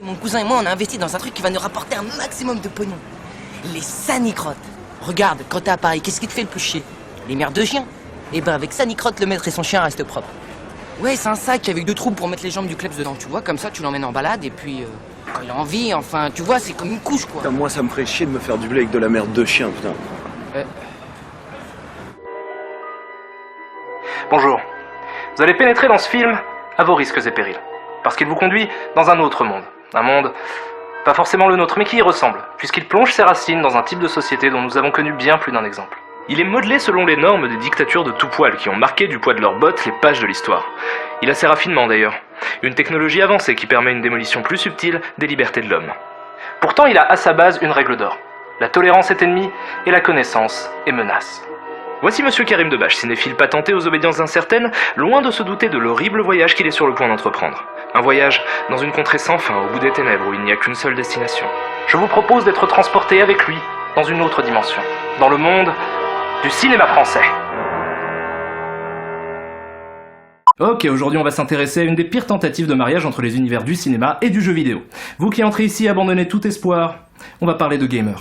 Mon cousin et moi, on a investi dans un truc qui va nous rapporter un maximum de pognon. Les sanicrottes. Regarde, quand t'es à Paris, qu'est-ce qui te fait le plus chier? Les merdes de chiens. Et ben avec sanicrotte, le maître et son chien restent propres. Ouais, c'est un sac avec 2 trous pour mettre les jambes du kleps dedans, tu vois, comme ça tu l'emmènes en balade et puis quand il a envie, enfin, tu vois, c'est comme une couche quoi. Putain, moi ça me ferait chier de me faire du blé avec de la merde de chien, putain. Bonjour. Vous allez pénétrer dans ce film à vos risques et périls. Parce qu'il vous conduit dans un autre monde. Un monde, pas forcément le nôtre, mais qui y ressemble, puisqu'il plonge ses racines dans un type de société dont nous avons connu bien plus d'un exemple. Il est modelé selon les normes des dictatures de tout poil qui ont marqué du poids de leurs bottes les pages de l'histoire. Il a ses raffinements d'ailleurs. Une technologie avancée qui permet une démolition plus subtile des libertés de l'homme. Pourtant, il a à sa base une règle d'or. La tolérance est ennemie et la connaissance est menace. Voici Monsieur Karim Debache, cinéphile patenté aux obédiences incertaines, loin de se douter de l'horrible voyage qu'il est sur le point d'entreprendre. Un voyage dans une contrée sans fin, au bout des ténèbres, où il n'y a qu'une seule destination. Je vous propose d'être transporté avec lui dans une autre dimension, dans le monde du cinéma français. Ok, aujourd'hui on va s'intéresser à une des pires tentatives de mariage entre les univers du cinéma et du jeu vidéo. Vous qui entrez ici, abandonnez tout espoir. On va parler de Gamer.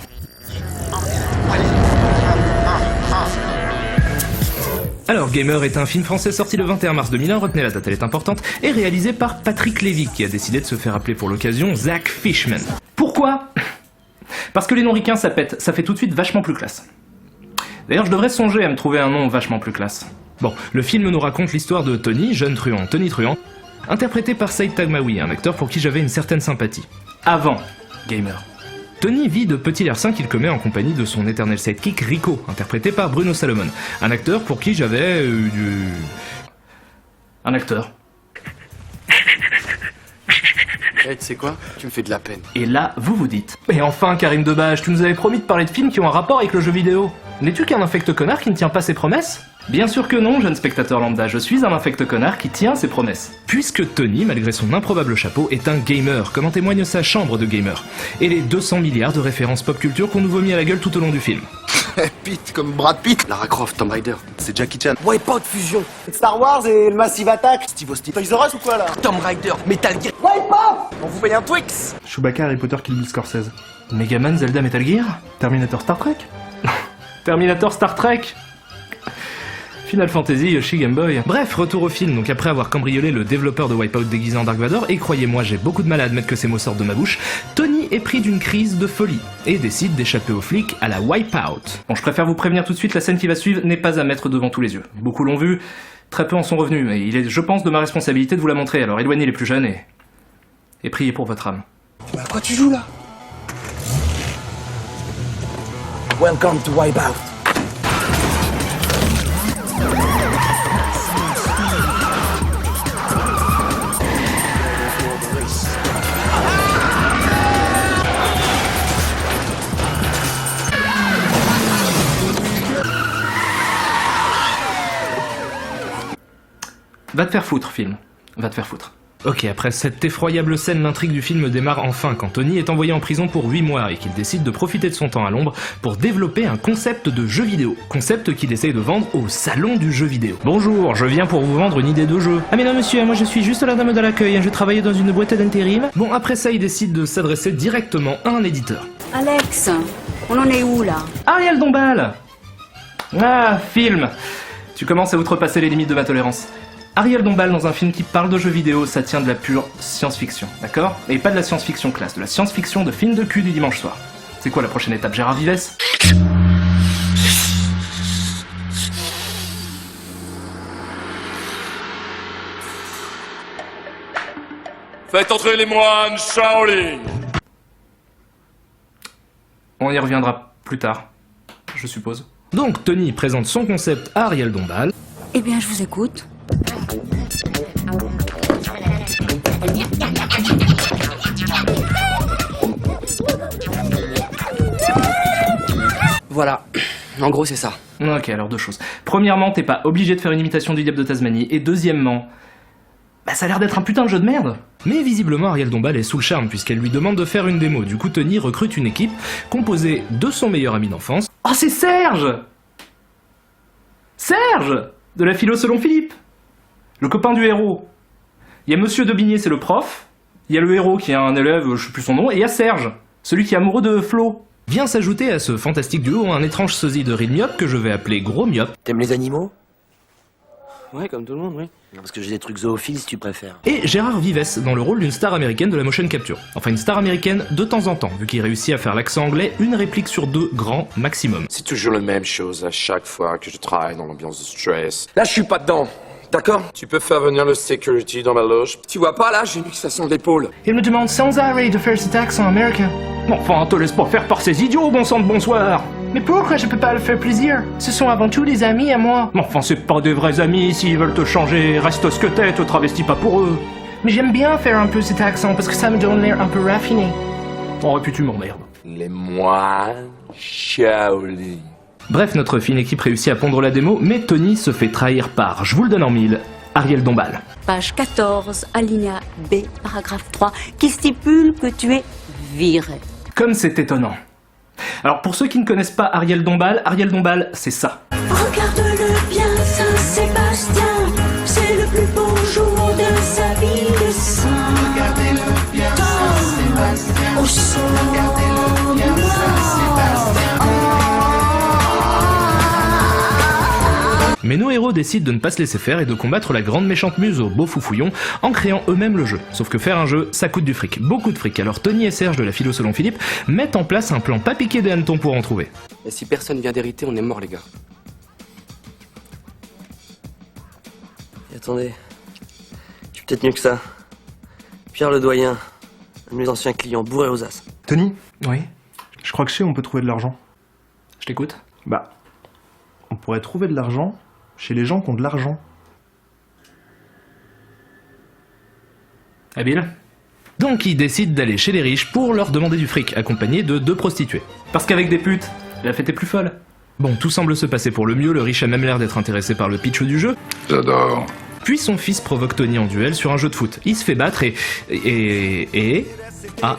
Alors, Gamer est un film français sorti le 21 mars 2001, retenez la date, elle est importante, et réalisé par Patrick Lévy, qui a décidé de se faire appeler pour l'occasion Zach Fishman. Pourquoi? Parce que les noms ricains ça pète, ça fait tout de suite vachement plus classe. D'ailleurs, je devrais songer à me trouver un nom vachement plus classe. Bon, le film nous raconte l'histoire de Tony, jeune truand, Tony Truand, interprété par Saïd Taghmaoui, un acteur pour qui j'avais une certaine sympathie. Avant Gamer. Tony vit de petits larcins qu'il commet en compagnie de son éternel sidekick Rico, interprété par Bruno Salomon, un acteur pour qui j'avais un acteur. Hey, tu sais quoi? Tu me fais de la peine. Et là, vous vous dites, mais enfin Karim Debache, tu nous avais promis de parler de films qui ont un rapport avec le jeu vidéo. N'es-tu qu'un infecte connard qui ne tient pas ses promesses? Bien sûr que non, jeune spectateur lambda, je suis un infecte connard qui tient ses promesses. Puisque Tony, malgré son improbable chapeau, est un gamer, comme en témoigne sa chambre de gamer, et les 200 milliards de références pop culture qu'on nous vomit à la gueule tout au long du film. Pitt, comme Brad Pitt. Lara Croft, Tomb Raider. C'est Jackie Chan. Wipeout Fusion, Star Wars et le Massive Attack. Steve Austin. Toys R Us ou quoi là? Tomb Raider, Metal Gear. Wipeout. On vous paye un Twix. Chewbacca, Harry Potter, Kill Bill, Scorsese. Megaman, Zelda, Metal Gear? Terminator, Star Trek? Terminator, Star Trek? Final Fantasy, Yoshi, Game Boy. Bref, retour au film, donc après avoir cambriolé le développeur de Wipeout déguisé en Dark Vador, et croyez-moi, j'ai beaucoup de mal à admettre que ces mots sortent de ma bouche, Tony est pris d'une crise de folie, et décide d'échapper aux flics à la Wipeout. Bon, je préfère vous prévenir tout de suite, la scène qui va suivre n'est pas à mettre devant tous les yeux. Beaucoup l'ont vu, très peu en sont revenus, mais il est, je pense, de ma responsabilité de vous la montrer, alors éloignez les plus jeunes et priez pour votre âme. Mais à quoi tu joues là? Welcome to Wipeout. Va te faire foutre, film. Va te faire foutre. Ok, après cette effroyable scène, l'intrigue du film démarre enfin quand Tony est envoyé en prison pour 8 mois et qu'il décide de profiter de son temps à l'ombre pour développer un concept de jeu vidéo. Concept qu'il essaye de vendre au salon du jeu vidéo. Bonjour, je viens pour vous vendre une idée de jeu. Ah mais non monsieur, moi je suis juste la dame de l'accueil, je travaille dans une boîte d'intérim. Bon, après ça, il décide de s'adresser directement à un éditeur. Alex, on en est où là? Ariel Dombal. Ah, film. Tu commences à outrepasser les limites de ma tolérance. Ariel Dombal dans un film qui parle de jeux vidéo, ça tient de la pure science-fiction, d'accord? Et pas de la science-fiction classe, de la science-fiction de film de cul du dimanche soir. C'est quoi la prochaine étape, Gérard Vives? Faites entrer les moines Shaolin. On y reviendra plus tard, je suppose. Donc Tony présente son concept à Ariel Dombal. Eh bien, je vous écoute. Voilà. En gros, c'est ça. Ok, alors 2 choses. Premièrement, t'es pas obligé de faire une imitation du diable de Tasmanie. Et deuxièmement, bah ça a l'air d'être un putain de jeu de merde. Mais visiblement, Ariel Dombal est sous le charme puisqu'elle lui demande de faire une démo. Du coup, Tony recrute une équipe composée de son meilleur ami d'enfance. Oh, c'est Serge! Serge! De la philo selon Philippe. Le copain du héros. Il y a Monsieur Daubigné, c'est le prof. Il Il y a le héros qui est un élève, je sais plus son nom, et il y a Serge, celui qui est amoureux de Flo. Vient s'ajouter à ce fantastique duo un étrange sosie de ride myope que je vais appeler Gros Myope. T'aimes les animaux? Ouais, comme tout le monde, oui. Parce que j'ai des trucs zoophiles si tu préfères. Et Gérard Vives dans le rôle d'une star américaine de la motion capture. Enfin une star américaine de temps en temps, vu qu'il réussit à faire l'accent anglais une réplique sur 2 grand maximum. C'est toujours la même chose à chaque fois que je travaille dans l'ambiance de stress. Là, je suis pas dedans. D'accord? Tu peux faire venir le security dans ma loge? Tu vois pas, là, j'ai une fixation de l'épaule. Il me demande sans arrêt de faire cet accent américain. Enfin, te laisse pas faire par ces idiots, bon sang de bonsoir. Mais pourquoi je peux pas le faire plaisir? Ce sont avant tout des amis à moi. Enfin, c'est pas des vrais amis, s'ils veulent te changer, reste ce que t'es, te travestis pas pour eux. Mais j'aime bien faire un peu cet accent, parce que ça me donne l'air un peu raffiné. Oh, et puis tu m'emmerdes. Les moines Shaolin. Bref, notre fine équipe réussit à pondre la démo, mais Tony se fait trahir par, je vous le donne en mille, Ariel Dombal. Page 14, alinéa B, paragraphe 3, qui stipule que tu es viré. Comme c'est étonnant. Alors pour ceux qui ne connaissent pas Ariel Dombal, c'est ça. Regarde-le bien, Saint-Sébastien, c'est le plus beau jour de sa vie de saint. Regardez-le bien, Saint-Sébastien, au son regardez-le bien, Saint-Sébastien. Mais nos héros décident de ne pas se laisser faire et de combattre la grande méchante muse au beau foufouillon en créant eux-mêmes le jeu. Sauf que faire un jeu, ça coûte du fric, beaucoup de fric. Alors Tony et Serge de la philo selon Philippe mettent en place un plan pas piqué des hannetons pour en trouver. Et si personne vient d'hériter, on est mort, les gars. Et attendez, je suis peut-être mieux que ça. Pierre le doyen, un de mes anciens clients, bourré aux as. Tony, Oui, je crois que je sais où on peut trouver de l'argent. je t'écoute. Bah, on pourrait trouver de l'argent chez les gens qui ont de l'argent. Habile. Donc ils décident d'aller chez les riches pour leur demander du fric, accompagnés de 2 prostituées. Parce qu'avec des putes, la fête est plus folle. Bon, tout semble se passer pour le mieux, le riche a même l'air d'être intéressé par le pitch du jeu. J'adore. Puis son fils provoque Tony en duel sur un jeu de foot. Il se fait battre et... Ah.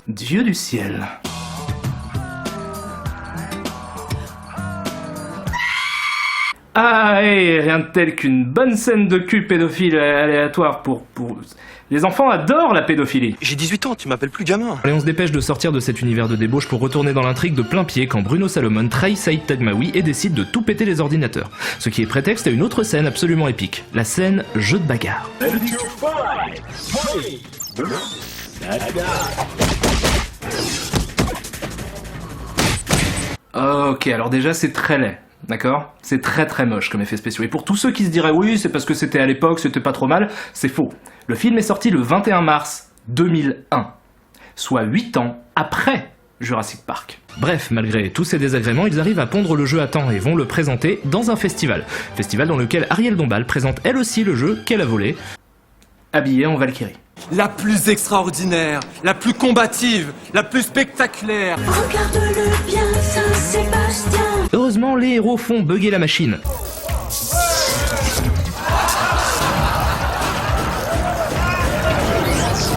Dieu du ciel. Ah, et rien de tel qu'une bonne scène de cul pédophile aléatoire pour... Les enfants adorent la pédophilie. J'ai 18 ans, tu m'appelles plus gamin. Et on se dépêche de sortir de cet univers de débauche pour retourner dans l'intrigue de plein pied quand Bruno Salomon trahit Saïd Taghmaoui et décide de tout péter les ordinateurs. Ce qui est prétexte à une autre scène absolument épique, la scène jeu de bagarre. Ok, alors déjà c'est très laid. D'accord? C'est très très moche comme effet spéciaux. Et pour tous ceux qui se diraient oui, c'est parce que c'était à l'époque, c'était pas trop mal, c'est faux. Le film est sorti le 21 mars 2001, soit 8 ans après Jurassic Park. Bref, malgré tous ces désagréments, ils arrivent à pondre le jeu à temps et vont le présenter dans un festival. Festival dans lequel Ariel Dombal présente elle aussi le jeu qu'elle a volé, habillée en Valkyrie. La plus extraordinaire, la plus combative, la plus spectaculaire. Regarde-le bien, Saint-Sébastien. Heureusement, les héros font bugger la machine.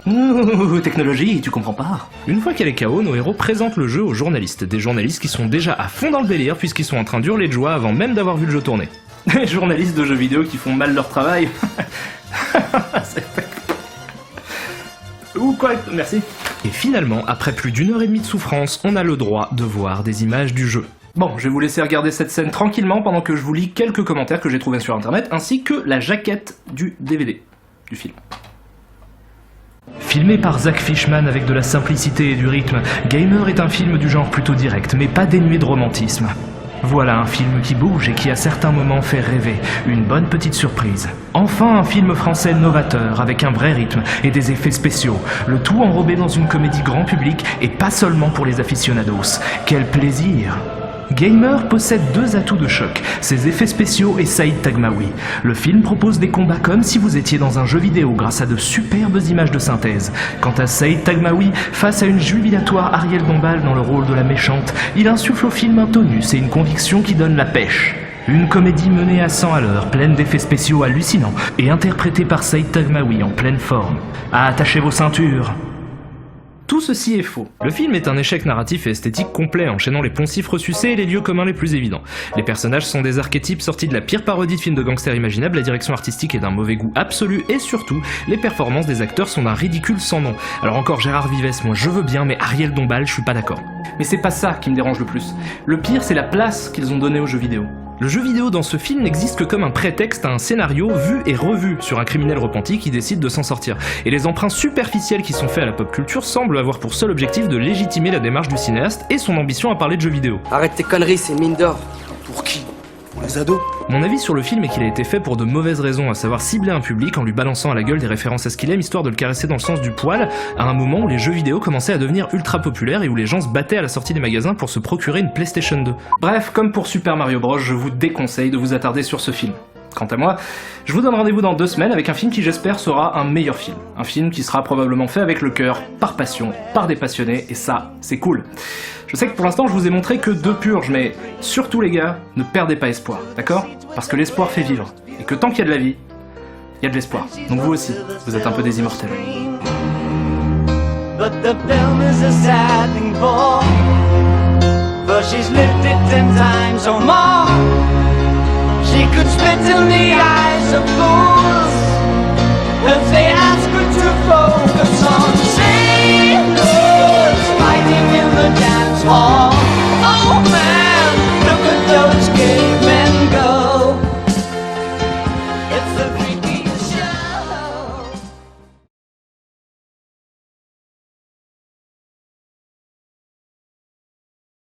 Ouh, technologie, tu comprends pas. Une fois qu'elle est KO, nos héros présentent le jeu aux journalistes. Des journalistes qui sont déjà à fond dans le délire puisqu'ils sont en train d'hurler de joie avant même d'avoir vu le jeu tourner. Les journalistes de jeux vidéo qui font mal leur travail. Ou quoi, merci. Et finalement, après plus d'1h30 de souffrance, on a le droit de voir des images du jeu. Bon, je vais vous laisser regarder cette scène tranquillement pendant que je vous lis quelques commentaires que j'ai trouvés sur internet, ainsi que la jaquette du DVD, du film. Filmé par Zach Fishman avec de la simplicité et du rythme, Gamer est un film du genre plutôt direct, mais pas dénué de romantisme. Voilà un film qui bouge et qui à certains moments fait rêver, une bonne petite surprise. Enfin un film français novateur, avec un vrai rythme et des effets spéciaux, le tout enrobé dans une comédie grand public et pas seulement pour les aficionados. Quel plaisir! Gamer possède 2 atouts de choc, ses effets spéciaux et Saïd Taghmaoui. Le film propose des combats comme si vous étiez dans un jeu vidéo grâce à de superbes images de synthèse. Quant à Saïd Taghmaoui, face à une jubilatoire Ariel Dombal dans le rôle de la méchante, il insuffle au film un tonus et une conviction qui donne la pêche. Une comédie menée à 100 à l'heure, pleine d'effets spéciaux hallucinants et interprétée par Saïd Taghmaoui en pleine forme. Attachez vos ceintures. Tout ceci est faux. Le film est un échec narratif et esthétique complet, enchaînant les poncifs ressucés et les lieux communs les plus évidents. Les personnages sont des archétypes sortis de la pire parodie de film de gangster imaginable, la direction artistique est d'un mauvais goût absolu, et surtout, les performances des acteurs sont d'un ridicule sans nom. Alors encore Gérard Vives, moi je veux bien, mais Ariel Dombal, je suis pas d'accord. Mais c'est pas ça qui me dérange le plus. Le pire, c'est la place qu'ils ont donnée aux jeux vidéo. Le jeu vidéo dans ce film n'existe que comme un prétexte à un scénario vu et revu sur un criminel repenti qui décide de s'en sortir. Et les emprunts superficiels qui sont faits à la pop culture semblent avoir pour seul objectif de légitimer la démarche du cinéaste et son ambition à parler de jeux vidéo. Arrête tes conneries, c'est une mine d'or. Pour qui? Pour les ados? Mon avis sur le film est qu'il a été fait pour de mauvaises raisons, à savoir cibler un public en lui balançant à la gueule des références à ce qu'il aime, histoire de le caresser dans le sens du poil, à un moment où les jeux vidéo commençaient à devenir ultra populaires et où les gens se battaient à la sortie des magasins pour se procurer une PlayStation 2. Bref, comme pour Super Mario Bros, je vous déconseille de vous attarder sur ce film. Quant à moi, je vous donne rendez-vous dans 2 semaines avec un film qui j'espère sera un meilleur film. Un film qui sera probablement fait avec le cœur, par passion, par des passionnés, et ça, c'est cool. Je sais que pour l'instant je vous ai montré que 2 purges, mais surtout les gars, ne perdez pas espoir, d'accord? Parce que l'espoir fait vivre, et que tant qu'il y a de la vie, il y a de l'espoir. Donc vous aussi, vous êtes un peu des immortels. But the film is a sad thing for she's lived it 10 times or more. She could spit in the eyes of fools if they